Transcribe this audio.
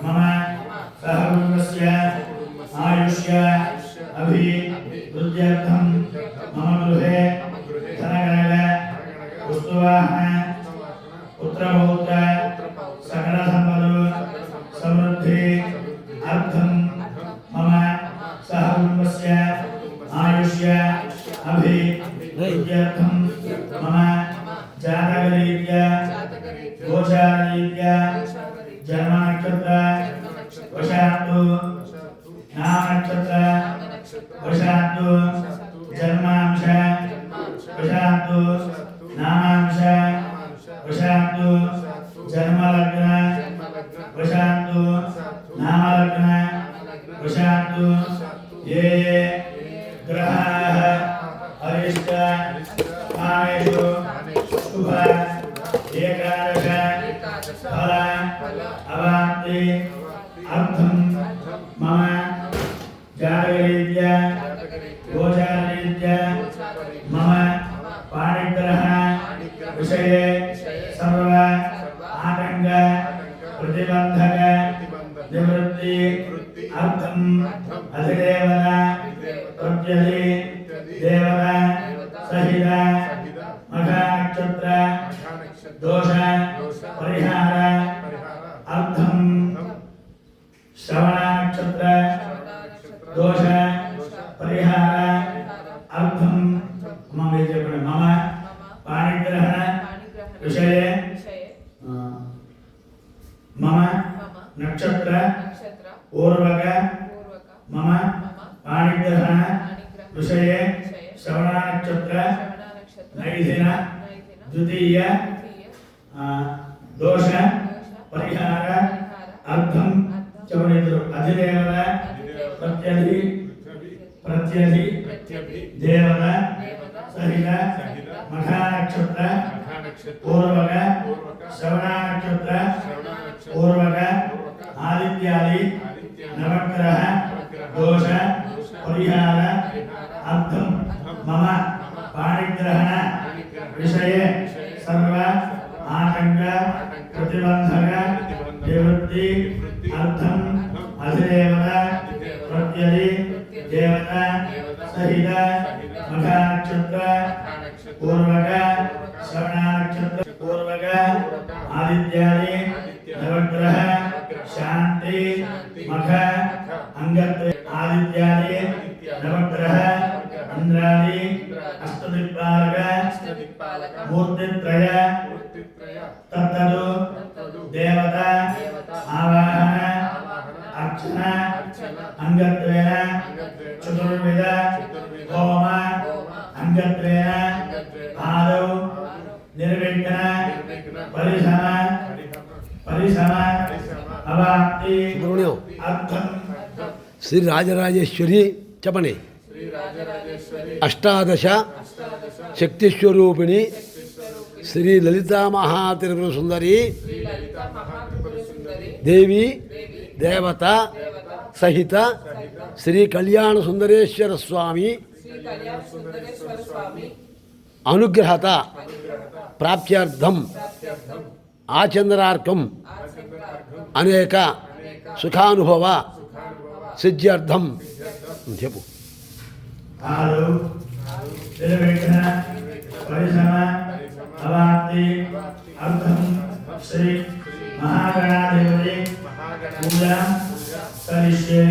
मम सहकुटुम्बस्य आयुष्य अभिवृद्ध्यर्थं मम गृहे धनकनक वस्तुवाहन पुत्रपौत्र सकल संपदु समृद्धि अर्थं मम सहकुटुम्बस्य आयुष्य अभिवृद्ध्यर्थं मम जातकरीत्या गोचाररीत्या जन्मनक्षत्र वशात्तु नामनक्षत्र वशात्तु जन्मांश वशात्तु नामांश वशात्तु जन्मलग्न वशात्तु नामलग्न वशात्तु ये ग्रहाः अरिष्ट कामेषु शुभ एकादश फल अवाप्ति अर्थं मम जातकरीत्या गोचाररीत्या मम पाणिग्रह विषये सर्व आतंक प्रतिबंधक निवृत्ति अर्थं अधिदेवता प्रत्यधि देवता सहित मघनक्षत्र दोष परिहार अर्थं श्रवणनक्षत्र दोष परिहार अर्थं मम पाणिग्रहण विषये मम नक्षत्र पूर्वक मम पाणिग्रहण विषये श्रवणनक्षत्र नैधिन द्वितीय दोष परिहार अर्थं अधिदेवता प्रत्यधि देवता सहित मघनक्षत्र पूर्वक श्रवणनक्षत्र पूर्वक आदित्यादि नवग्रह दोष परिहार अर्थं मम पाणिग्रहण विषये सर्व आतंक प्रतिबंधक निवृत्ति अर्थं अधिदेवता प्रत्यधि देवता सहित मघनक्षत्र पूर्वक श्रवणनक्षत्र पूर्वक आदित्यादि नवग्रह शांति मघ अंगत्व आदित्यादि नवग्रह इंद्रादि अष्टदिक्पालक मूर्तित्रय तत्तदु देवता आवाहन अर्चन अंगत्वेन चतुर्विध होम अंगत्वेन आदौ निर्विघ्न परिसम अवाप्ति अर्थं श्री राजराजेश्वरी चपने अष्टादश शक्तिस्वरूपिणी श्री ललिता महात्रिपुर सुंदरी देवी देवता सहित श्री कल्याण सुंदरेश्वर स्वामी अनुग्रहता प्राप्त्यर्थम आचंद्रार्कम अनेक सुखानुभव सिद्ध्यर्थम చెప్పు आदौ निर्विघ्न परिसम अवाप्ति अर्थं श्री महागणाधिपति पूजा करिष्ये।